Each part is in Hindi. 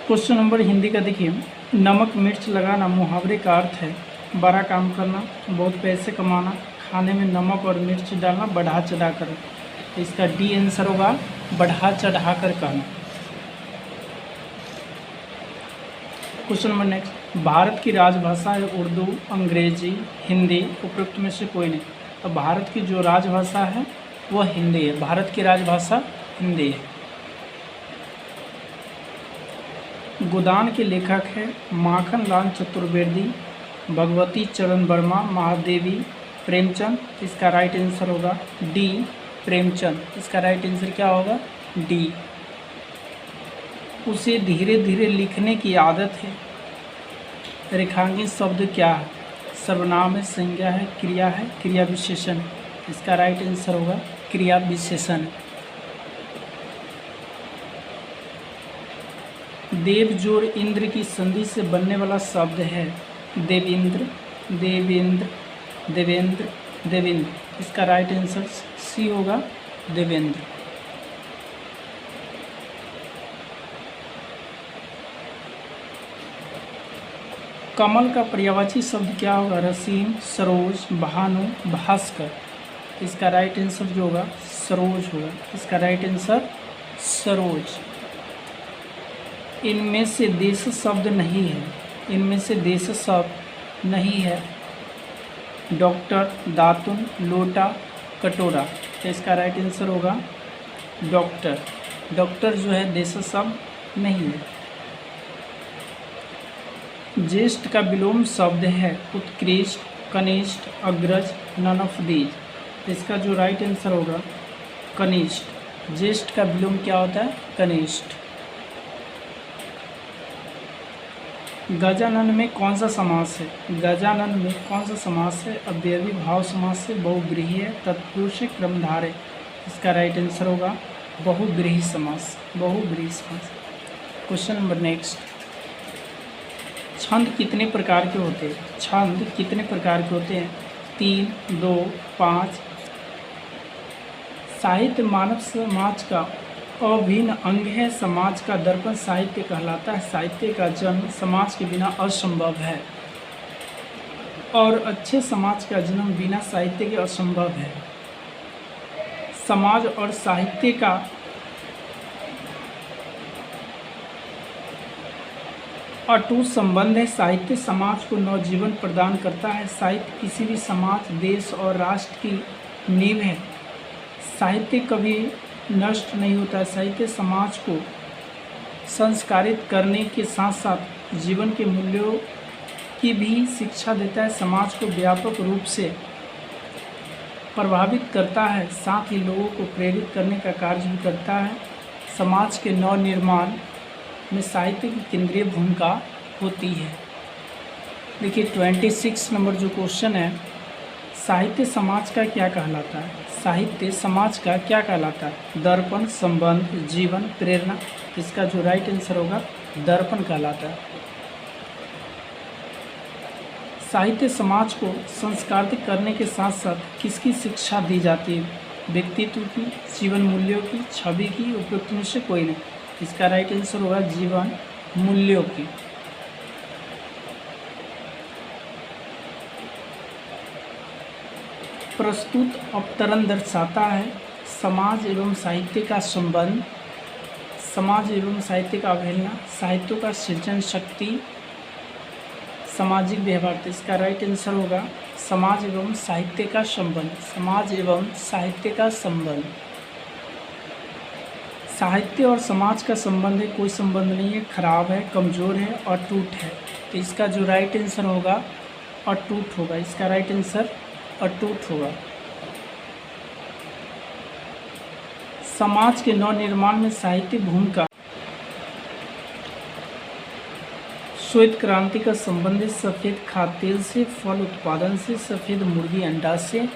क्वेश्चन नंबर हिंदी का देखिए, नमक मिर्च लगाना मुहावरे का अर्थ है बड़ा काम करना, बहुत पैसे कमाना, खाने में नमक और मिर्च डालना, बढ़ा चढ़ा कर। तो इसका डी आंसर होगा बढ़ा चढ़ा कर कहना। क्वेश्चन नंबर नेक्स्ट, भारत की राजभाषा है उर्दू, अंग्रेजी, हिंदी, उपरोक्त में से कोई नहीं। तो भारत की जो राजभाषा है वह हिंदी है। भारत की राजभाषा हिंदी है। गोदान के लेखक है माखन लाल चतुर्वेदी, भगवती चरण वर्मा, महादेवी, प्रेमचंद। इसका राइट आंसर होगा डी प्रेमचंद। इसका राइट आंसर क्या होगा? डी। उसे धीरे धीरे लिखने की आदत है। रेखांकित शब्द क्या है? सर्वनाम है, संज्ञा है, क्रिया है, क्रिया विशेषण। इसका राइट आंसर होगा क्रिया विशेषण। देव जोड़ इंद्र की संधि से बनने वाला शब्द है देवेंद्र, देवेंद्र, देवेंद्र, देवेंद्र। इसका राइट आंसर सी होगा देवेंद्र। कमल का पर्यायवाची शब्द क्या होगा? रसीम, सरोज, भानु, भास्कर। इसका राइट आंसर जो होगा सरोज होगा। इसका राइट आंसर सरोज। इनमें से देश शब्द नहीं है। इनमें से देश शब्द नहीं है। डॉक्टर, दातुन, लोटा, कटोरा। तो इसका राइट आंसर होगा डॉक्टर। डॉक्टर जो है देश शब्द नहीं है। ज्येष्ठ का विलोम शब्द है उत्कृष्ट, कनिष्ठ, अग्रज, नन ऑफ दीज। तो इसका जो राइट आंसर होगा कनिष्ठ। ज्येष्ठ का विलोम क्या होता है? कनिष्ठ। गजानन में कौन सा समास है? गजानन में कौन सा समास है? अव्ययी भाव समास है, बहुव्रीहि है, तत्पुरुष है, क्रमधारय। इसका राइट आंसर होगा बहुव्रीहि समास। बहुव्रीहि समास। क्वेश्चन नंबर नेक्स्ट, छंद कितने प्रकार के होते हैं? छंद कितने प्रकार के होते हैं? 3, 2, 5। साहित्य मानव समाज का अभिन्न अंग है। समाज का दर्पण साहित्य कहलाता है। साहित्य का जन्म समाज के बिना असंभव है और अच्छे समाज का जन्म बिना साहित्य के असंभव है। समाज और साहित्य का अटूट संबंध है। साहित्य समाज को नवजीवन प्रदान करता है। साहित्य किसी भी समाज, देश और राष्ट्र की नींव है। साहित्य कभी नष्ट नहीं होता है। साहित्य समाज को संस्कारित करने के साथ साथ जीवन के मूल्यों की भी शिक्षा देता है। समाज को व्यापक रूप से प्रभावित करता है, साथ ही लोगों को प्रेरित करने का कार्य भी करता है। समाज के नव निर्माण में साहित्य की केंद्रीय भूमिका होती है। देखिए 26 नंबर जो क्वेश्चन है, साहित्य समाज का क्या कहलाता है? साहित्य समाज का क्या कहलाता है? दर्पण, संबंध, जीवन, प्रेरणा। इसका जो राइट आंसर होगा दर्पण कहलाता है। साहित्य समाज को संस्कारित करने के साथ साथ किसकी शिक्षा दी जाती है? व्यक्तित्व की, जीवन मूल्यों की, छवि की, उपयुक्त में से कोई नहीं। इसका राइट आंसर होगा जीवन मूल्यों की। प्रस्तुत अवतरण दर्शाता है समाज एवं साहित्य का संबंध, समाज एवं साहित्य का अवहेलना, साहित्य का सृजन शक्ति, सामाजिक व्यवहार। इसका राइट आंसर होगा समाज एवं साहित्य का संबंध। समाज एवं साहित्य का संबंध। साहित्य और समाज का संबंध है, कोई संबंध नहीं है, खराब है, कमज़ोर है, अटूट है। तो इसका जो राइट आंसर होगा अटूट होगा। इसका राइट आंसर अटूट होगा। समाज के नव निर्माण में साहित्य भूमिका। श्वेत क्रांति का संबंध है सफ़ेद खाद्य तेल से, फल उत्पादन से, सफ़ेद मुर्गी अंडा से,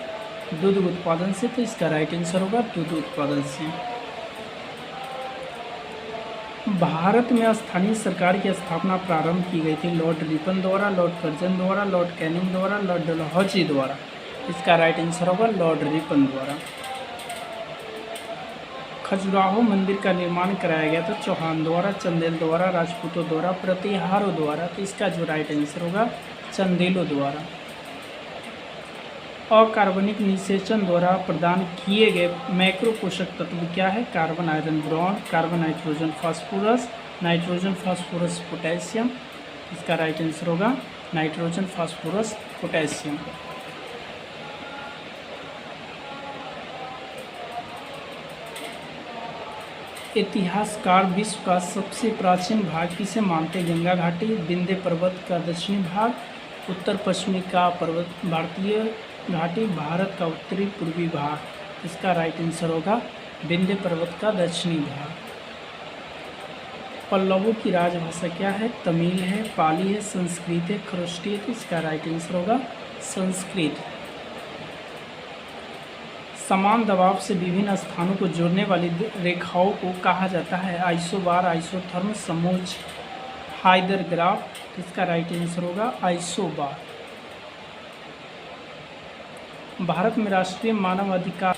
दूध उत्पादन से। तो इसका राइट आंसर होगा दूध उत्पादन से। भारत में स्थानीय सरकार की स्थापना प्रारंभ की गई थी लॉर्ड रिपन द्वारा, लॉर्ड कर्जन द्वारा, लॉर्ड कैनिंग द्वारा, लॉर्ड डलहौजी द्वारा। इसका राइट आंसर होगा लॉर्ड रिपन द्वारा। खजुराहो मंदिर का निर्माण कराया गया था चौहान द्वारा, चंदेल द्वारा, राजपूतों द्वारा, प्रतिहारों द्वारा। तो इसका जो राइट आंसर होगा चंदेलों द्वारा। अकार्बनिक निषेचन द्वारा प्रदान किए गए मैक्रो पोषक तत्व क्या है? Carbon, iron, boron, carbon, nitrogen, phosphorus, nitrogen, phosphorus, potassium. इसका राइट आंसर होगा नाइट्रोजन, फास्फोरस, पोटेशियम। इतिहासकार विश्व का सबसे प्राचीन भाग किसे मानते हैं? गंगा घाटी, विंध्य पर्वत का दक्षिणी भाग, उत्तर पश्चिमी का पर्वत भारतीय घाटी, भारत का उत्तरी पूर्वी भाग। इसका राइट आंसर होगा विंध्य पर्वत का दक्षिणी भाग। पल्लवों की राजभाषा क्या है? तमिल है, पाली है, संस्कृत है, खरोष्टी है। तो इसका राइट आंसर होगा संस्कृत। समान दबाव से विभिन्न स्थानों को जोड़ने वाली रेखाओं को कहा जाता है? आइसोबार, आइसोथर्म, समोच्च, हाइदर ग्राफ। इसका राइट आंसर होगा आइसोबार। भारत में राष्ट्रीय मानव अधिकार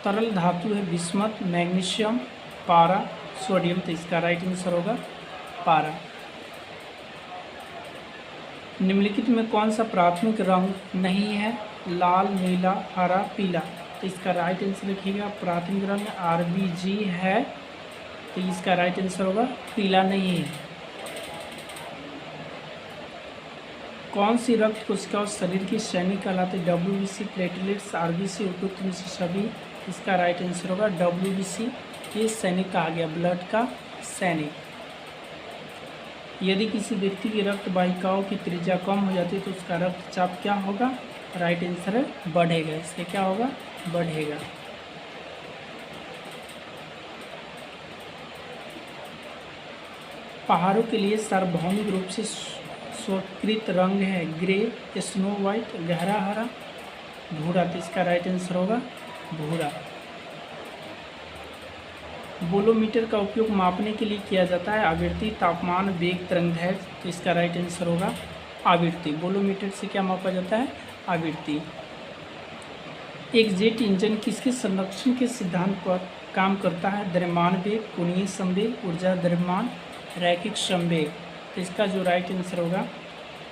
तरल धातु है बिस्मथ, मैग्नीशियम, पारा, सोडियम। तो इसका राइट आंसर होगा पारा। निम्नलिखित में कौन सा प्राथमिक रंग नहीं है? लाल, नीला, हरा, पीला। तो इसका राइट आंसर लिखिएगा प्राथमिक रंग RBG है। तो इसका राइट आंसर होगा पीला नहीं है। कौन सी रक्त कोशिकाओं शरीर की सैनिक कहलाते? WBC, प्लेटलेट्स, RBC, उपयुक्त में से सभी। इसका राइट आंसर होगा WBC। ये सैनिक कहा गया, ब्लड का सैनिक। यदि किसी व्यक्ति की रक्त वाहिकाओं की त्रिज्या कम हो जाती है तो उसका रक्तचाप क्या होगा? राइट आंसर है बढ़ेगा। इससे क्या होगा? बढ़ेगा। पहाड़ों के लिए सार्वभौमिक रूप से स्वीकृत रंग है ग्रे, स्नो वाइट, गहरा हरा, भूरा। तो इसका राइट आंसर होगा भूरा। बोलोमीटर का उपयोग मापने के लिए किया जाता है? आवृत्ति, तापमान, वेग, तरंगदैर्घ्य। तो इसका राइट आंसर होगा आवृत्ति। बोलोमीटर से क्या मापा जाता है? आवृत्ति। एक जेट इंजन किसके संरक्षण के सिद्धांत पर काम करता है? द्रव्यमान वेग, कोणीय संवेग, ऊर्जा द्रव्यमान, रैखिक संवेग। तो इसका जो राइट आंसर होगा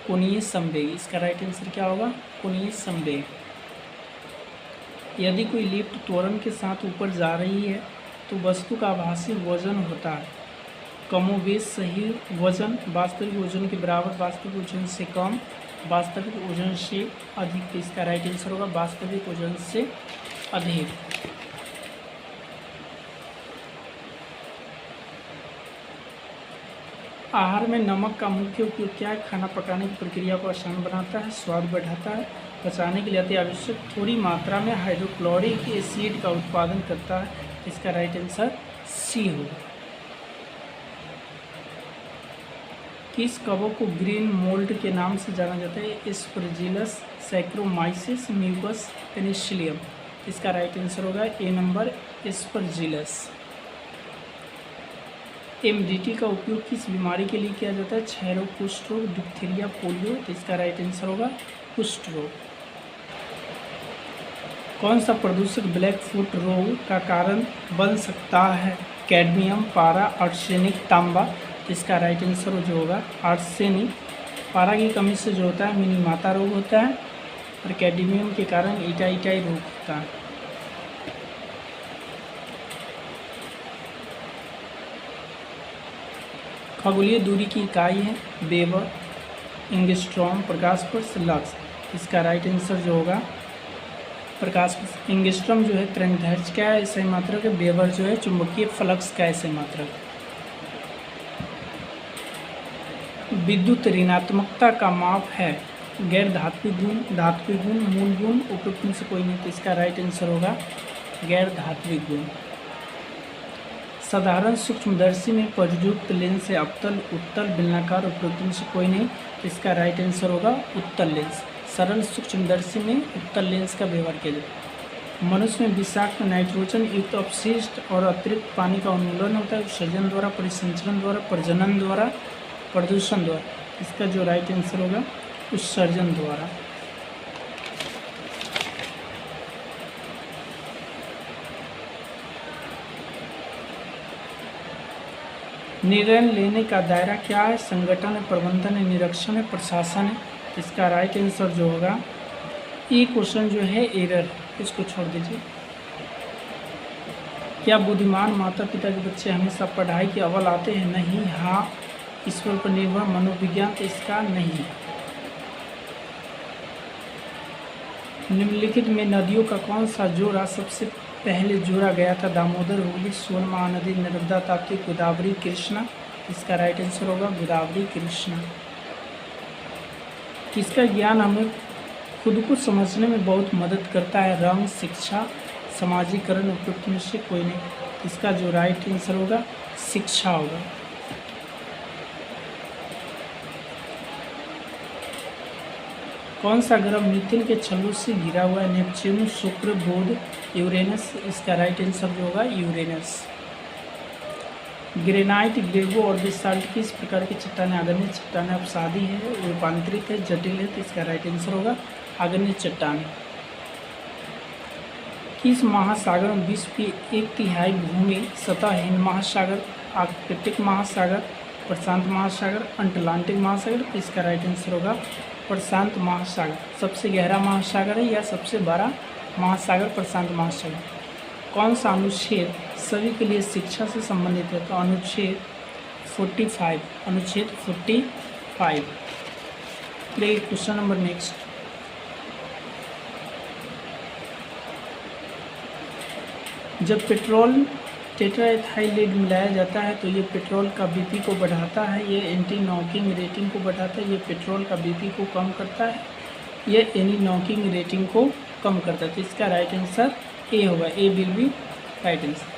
कोणीय संवेग। इसका राइट आंसर क्या होगा? कोणीय संवेग। यदि कोई लिफ्ट त्वरण के साथ ऊपर जा रही है तो वस्तु का आभासी वजन होता है कमोबेश सही वजन, वास्तविक वजन के बराबर, वास्तविक वजन से कम, वास्तविक वजन से अधिक। तो इसका राइट आंसर होगा वास्तविक वजन से अधिक। आहार में नमक का मुख्य उपयोग क्या है? खाना पकाने की प्रक्रिया को आसान बनाता है, स्वाद बढ़ाता है, पचाने के लिए अति आवश्यक थोड़ी मात्रा में हाइड्रोक्लोरिक एसिड का उत्पादन करता है। इसका राइट आंसर सी होगा। किस कवक को ग्रीन मोल्ड के नाम से जाना जाता है? Aspergillus, Saccharomyces, mucus, Penicillium. इसका राइट आंसर होगा ए नंबर एस्परजिलस। MDT का उपयोग किस बीमारी के लिए किया जाता है? क्षय रोग, कुष्ठ रोग, डिप्थीरिया, पोलियो। तो इसका राइट आंसर होगा कुष्ठ रोग। कौन सा प्रदूषक ब्लैक फुट रोग का कारण बन सकता है? कैडमियम, पारा, आर्सेनिक, तांबा। तो इसका राइट आंसर जो होगा आर्सेनिक। पारा की कमी से जो होता है मिनीमाता रोग होता है और कैडमियम के कारण इटाई रोग होता है। खगोलीय दूरी की इकाई है वेबर, एंगस्ट्रॉम, प्रकाश वर्ष, लक्स। इसका राइट आंसर जो होगा प्रकाश वर्ष। एंगस्ट्रॉम जो है तरंगदैर्घ्य का ऐसे मात्रक है, वेबर जो है चुंबकीय फ्लक्स का ऐसे मात्रक। विद्युत ऋणात्मकता का माप है गैर धात्विक गुण, धात्विक गुण, मूल गुण, उपयुक्त में से कोई नहीं। तो इसका राइट आंसर होगा गैर धात्विक गुण। साधारण सूक्ष्मदर्शी में प्रयुक्त लेंस से अवतल, उत्तल, बेलनाकार, उपयुक्त में से कोई नहीं। तो इसका राइट आंसर होगा उत्तल लेंस। सरल सूक्ष्मदर्शी में उत्तल लेंस का व्यवहार किया जाता है। मनुष्य में विषाक्त नाइट्रोजन युक्त अपशिष्ट और अतिरिक्त पानी का उन्मूलन होता है उत्सर्जन द्वारा, परिसंचरण द्वारा, प्रजनन द्वारा, प्रदूषण द्वारा। इसका जो राइट आंसर होगा उत्सर्जन द्वारा। निर्णय लेने का दायरा क्या है? संगठन है, प्रबंधन है, निरीक्षण है, प्रशासन है। इसका राइट आंसर जो होगा, ये क्वेश्चन जो है एरर, इसको छोड़ दीजिए। क्या बुद्धिमान माता पिता के बच्चे हमेशा पढ़ाई के अव्वल आते हैं? नहीं। हाँ। ईश्वर पर निर्भर मनोविज्ञान, तो इसका नहीं। निम्नलिखित में नदियों का कौन सा जोड़ा सबसे पहले जोड़ा गया था? दामोदर, हुगली, सोन महानदी, नर्मदा, ताप्ती, गोदावरी, कृष्णा। इसका राइट आंसर होगा गोदावरी, कृष्णा। किसका ज्ञान हमें खुद को समझने में बहुत मदद करता है? रंग, शिक्षा, समाजीकरण, उपयुक्त में से कोई नहीं। इसका जो राइट आंसर होगा शिक्षा होगा। कौन सा ग्रह मीथेन के छल्लों से घिरा हुआ है? नेपच्यून, शुक्र, बुध, यूरेनस। इसका राइट आंसर जो होगा यूरेनस। ग्रेनाइट, ग्लेवो और बेसाल्ट किस प्रकार की चट्टानें? आग्नेय चट्टानें, अपसादी है, रूपांतरित है, जटिल है। तो इसका राइट आंसर होगा आग्नेय चट्टान। किस महासागर में विश्व की 1/3 भूमि सतह? हिंद महासागर, आर्कटिक महासागर, प्रशांत महासागर, अटलांटिक महासागर। तो इसका राइट आंसर होगा प्रशांत महासागर। सबसे गहरा महासागर है या सबसे बड़ा महासागर प्रशांत महासागर। कौन सा अनुच्छेद सभी के लिए शिक्षा से संबंधित है? तो अनुच्छेद 45, अनुच्छेद 45। चलिए क्वेश्चन नंबर नेक्स्ट। जब पेट्रोल टेट्राएथाइलेट मिलाया जाता है तो ये पेट्रोल का बीपी को बढ़ाता है, ये एंटी नॉकिंग रेटिंग को बढ़ाता है, ये पेट्रोल का बीपी को कम करता है, ये एनी नॉकिंग रेटिंग को कम करता है। तो इसका राइट आंसर ए होगा, ए विल बी राइट आंसर।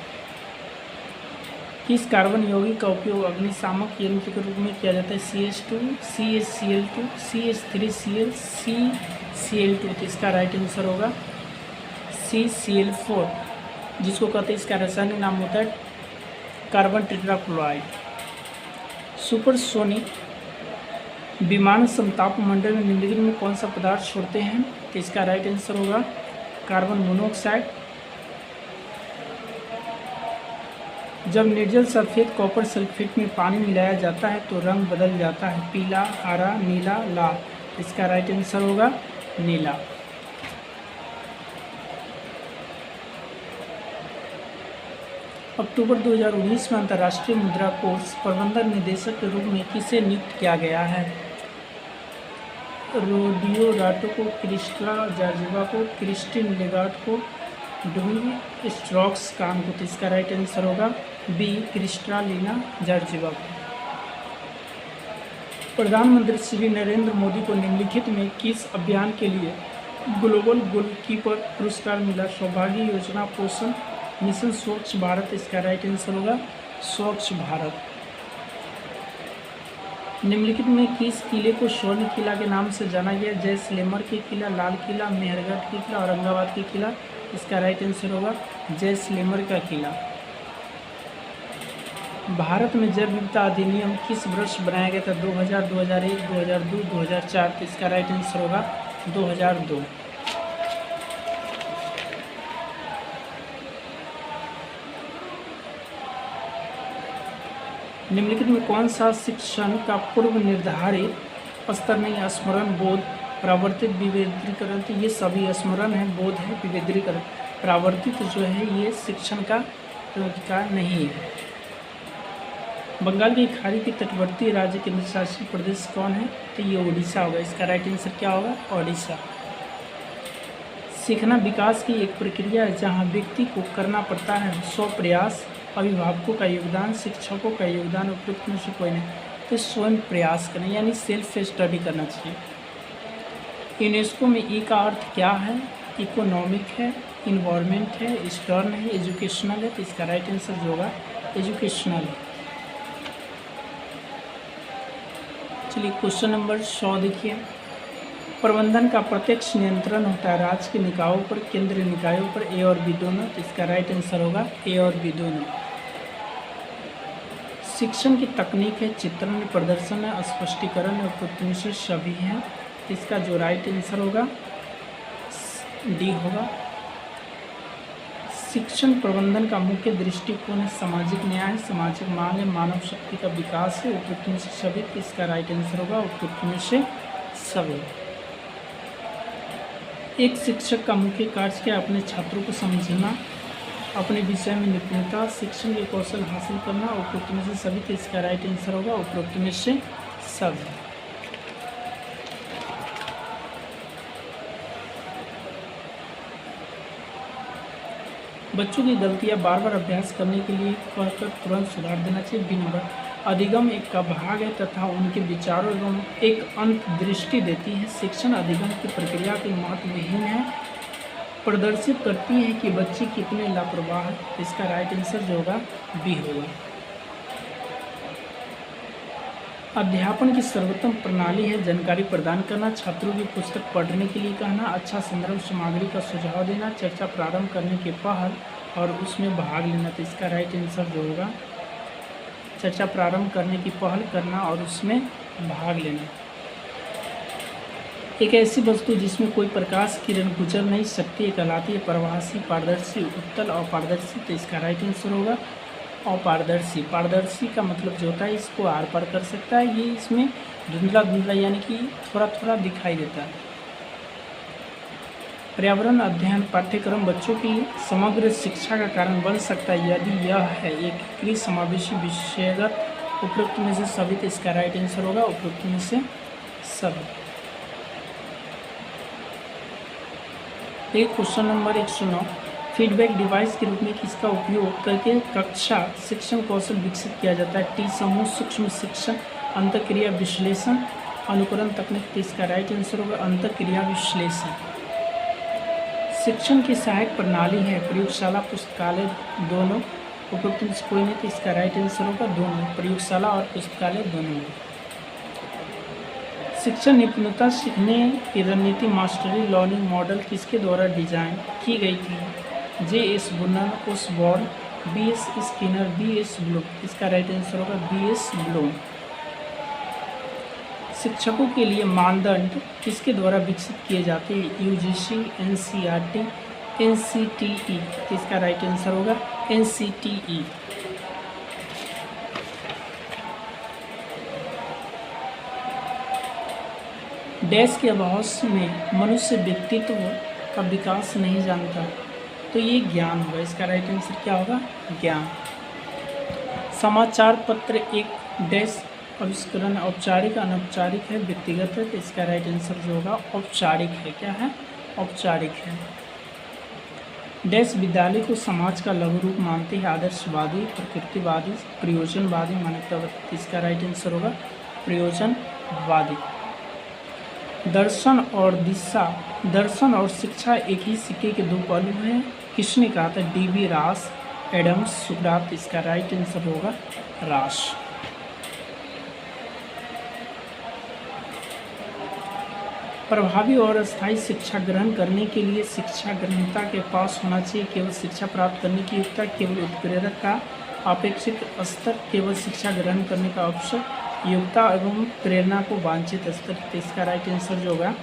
किस कार्बन यौगिक का उपयोग अग्निशामक यंत्र के रूप में किया जाता है? CH2, CaCl2, CH3Cl, CCl2। तो इसका राइट आंसर होगा CCl4, जिसको कहते हैं, इसका रासायनिक नाम होता है कार्बन टेट्राक्लोराइड। सुपरसोनिक विमान समताप मंडल में निम्नलिखित में कौन सा पदार्थ छोड़ते हैं? तो इसका राइट आंसर होगा कार्बन मोनोऑक्साइड। जब निर्जल सल्फेट कॉपर सल्फेट में पानी मिलाया जाता है तो रंग बदल जाता है, पीला, हरा, नीला, लाल। इसका राइट आंसर होगा नीला। अक्टूबर 2019 में अंतर्राष्ट्रीय मुद्रा कोष प्रबंधन निदेशक के रूप में किसे नियुक्त किया गया है? रोडियो राटो को, क्रिस्टला जार्जिवा को, क्रिस्टिन लेगार्ड को, डुमी स्ट्रॉक्स कान को। तो इसका राइट आंसर होगा बी, क्रिस्टालिना जार्जिवा को। प्रधानमंत्री श्री नरेंद्र मोदी को निम्नलिखित में किस अभियान के लिए ग्लोबल गोलकीपर पुरस्कार मिला? सौभाग्य योजना, पोषण मिशन, स्वच्छ भारत। इसका राइट आंसर होगा स्वच्छ भारत। निम्नलिखित में किस किले को स्वर्ण किला के नाम से जाना गया? जैसलमेर के किला, लाल किला, मेहरगढ़ के किला, औरंगाबाद के किला। इसका राइट आंसर होगा जैसलमेर का किला। भारत में जैव विविधता अधिनियम किस वर्ष बनाया गया था? 2000, 2001, 2002, 2004। तो इसका राइट आंसर होगा 2002। निम्नलिखित में कौन सा शिक्षण का पूर्व निर्धारित स्तर नहीं? स्मरण, बोध, प्रावर्तित, विवेद्रीकरण। तो ये सभी स्मरण है, बोध है, विवेद्रीकरण। प्रावर्तित जो है ये शिक्षण का नहीं है। बंगाल की खाड़ी के तटवर्ती राज्य केंद्र शासित प्रदेश कौन है? तो ये उड़ीसा होगा। इसका राइट आंसर क्या होगा? उड़ीसा। सीखना विकास की एक प्रक्रिया है जहाँ व्यक्ति को करना पड़ता है 100 प्रयास, अभिभावकों का योगदान, शिक्षकों का योगदान, उपयुक्त में से कोई नहीं। तो स्वयं प्रयास करना यानी सेल्फ स्टडी करना चाहिए। यूनेस्को में ई का अर्थ क्या है? इकोनॉमिक है, इन्वायरमेंट है, स्टर्न है, एजुकेशनल है। तो इसका राइट आंसर जो होगा एजुकेशनल है। चलिए क्वेश्चन नंबर 100 देखिए। प्रबंधन का प्रत्यक्ष नियंत्रण होता है राज्य के निकायों पर, केंद्रीय निकायों पर, ए और बी दोनों। तो इसका राइट आंसर होगा ए और बी दोनों। शिक्षण की तकनीक है, चित्रण, प्रदर्शन है, स्पष्टीकरण है, उपयुक्त से सभी है। तो इसका जो राइट आंसर होगा डी होगा। शिक्षण प्रबंधन का मुख्य दृष्टिकोण है सामाजिक न्याय, सामाजिक मांग है, मानव शक्ति का विकास है। उपयुक्त में से सभी, इसका राइट आंसर होगा उपयुक्त में से सभी। एक शिक्षक का मुख्य कार्य क्या? अपने छात्रों को समझना, अपने विषय में निपुणता, शिक्षण के कौशल हासिल करना। उपयुक्त में से सभी, तो इसका राइट आंसर होगा उपयुक्त में से सभी। बच्चों की गलतियां बार बार अभ्यास करने के लिए कहकर तुरंत सुधार देना चाहिए। बी नंबर, अधिगम एक का भाग है तथा उनके विचारों एवं एक अंतर्दृष्टि देती है। शिक्षण अधिगम की प्रक्रिया के महत्वहीन है, प्रदर्शित करती है कि बच्चे कितने लापरवाह हैं। इसका राइट आंसर जो होगा बी होगा। अध्यापन की सर्वोत्तम प्रणाली है जानकारी प्रदान करना, छात्रों की पुस्तक पढ़ने के लिए कहना, अच्छा संदर्भ सामग्री का सुझाव देना, चर्चा प्रारंभ करने के पहल और उसमें भाग लेना। तो इसका राइट आंसर जो होगा चर्चा प्रारंभ करने की पहल करना और उसमें भाग लेना। एक ऐसी वस्तु जिसमें कोई प्रकाश किरण गुजर नहीं सकती कहलाती है प्रवासी, पारदर्शी, उत्तल, अपारदर्शी। तो इसका राइट आंसर होगा अपारदर्शी। पारदर्शी का मतलब जो होता है इसको आर पार कर सकता है, ये इसमें धुंधला धुंधला यानी कि थोड़ा थोड़ा दिखाई देता है। पर्यावरण अध्ययन पाठ्यक्रम बच्चों की समग्र शिक्षा का कारण बन सकता है यदि यह है एकीकृत समावेशी विषयगत। उपयुक्त में से सभी, तो इसका राइट आंसर होगा उपयुक्त में से सभी। एक क्वेश्चन नंबर 109, फीडबैक डिवाइस के रूप में किसका उपयोग करके कक्षा शिक्षण कौशल विकसित किया जाता है? टी समूह, सूक्ष्म शिक्षण, अंतःक्रिया विश्लेषण, अनुकरण तकनीक। इसका राइट आंसर होगा अंतःक्रिया विश्लेषण। शिक्षण की सहायक प्रणाली है प्रयोगशाला, पुस्तकालय दोनों। उपयुक्त में से कोई नहीं, तो इसका राइट आंसर होगा दोनों, प्रयोगशाला और पुस्तकालय दोनों। शिक्षण निपुणता सीखने की रणनीति मास्टरी लर्निंग मॉडल किसके द्वारा डिजाइन की गई थी? J S. Bruner, Osborne, B S. Skinner, B S. Bloom. इसका राइट आंसर होगा बी.एस. ब्लूम। शिक्षकों के लिए मानदंड किसके द्वारा विकसित किए जाते हैं? UGC, NCERT, NCTE. इसका राइट आंसर होगा एनसीटीई। डैश के अभाव में मनुष्य व्यक्तित्व का विकास नहीं जानता, तो ये ज्ञान होगा। इसका राइट आंसर क्या होगा? ज्ञान। समाचार पत्र एक डैश आविष्करण औपचारिक अनौपचारिक है व्यक्तिगत है, तो इसका राइट आंसर जो होगा औपचारिक है। क्या है? औपचारिक है। डैश विद्यालय को समाज का लघु रूप मानते हैं आदर्शवादी, प्रकृतिवादी, प्रयोजनवादी, मानवतावादी। इसका राइट आंसर होगा प्रयोजनवादी। दर्शन और दिशा, दर्शन और शिक्षा एक ही सिक्के के दो पहलू हैं, किसने कहा था? डी.बी. रास, एडम्स, सुकरात। इसका राइट आंसर होगा रास। प्रभावी और स्थायी शिक्षा ग्रहण करने के लिए शिक्षा ग्रहणता के पास होना चाहिए केवल शिक्षा प्राप्त करने की योग्यता, केवल उत्प्रेरक का अपेक्षित स्तर, केवल शिक्षा ग्रहण करने का अवसर, योग्यता एवं प्रेरणा को वांछित स्तर। तो इसका राइट आंसर जो होगा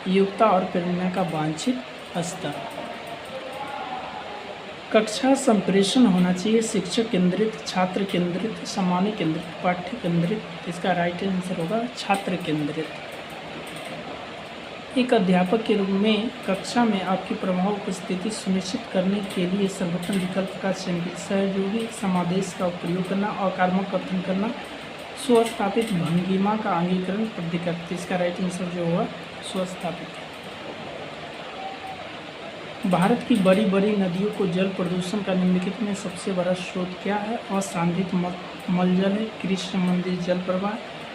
योग्यता और प्रेरणा का वांछित स्तर। कक्षा संप्रेषण होना चाहिए शिक्षक केंद्रित, छात्र केंद्रित, सामान्य केंद्रित, पाठ्य केंद्रित। इसका राइट आंसर होगा छात्र केंद्रित। एक अध्यापक के रूप में कक्षा में आपकी प्रभाव उपस्थिति सुनिश्चित करने के लिए सर्वोत्तम विकल्प का चयन कीजिए। सहयोगी समादेश का प्रयोग करना, अकार्मक कथन करना, स्वस्थापित भंगिमा का अंगीकरण, प्रतिकृत। इसका राइट आंसर जो होगा स्वस्थापित। भारत की बड़ी बड़ी नदियों को जल प्रदूषण का निम्नलिखित में सबसे बड़ा स्रोत क्या है? असांधित मलजल है, कृषि संबंधित जल प्रवाह,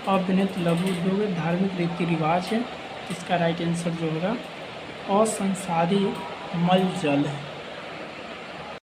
अविनियमित लघु उद्योग है, धार्मिक रीति रिवाज है। इसका राइट आंसर जो होगा असंसाधित मलजल है।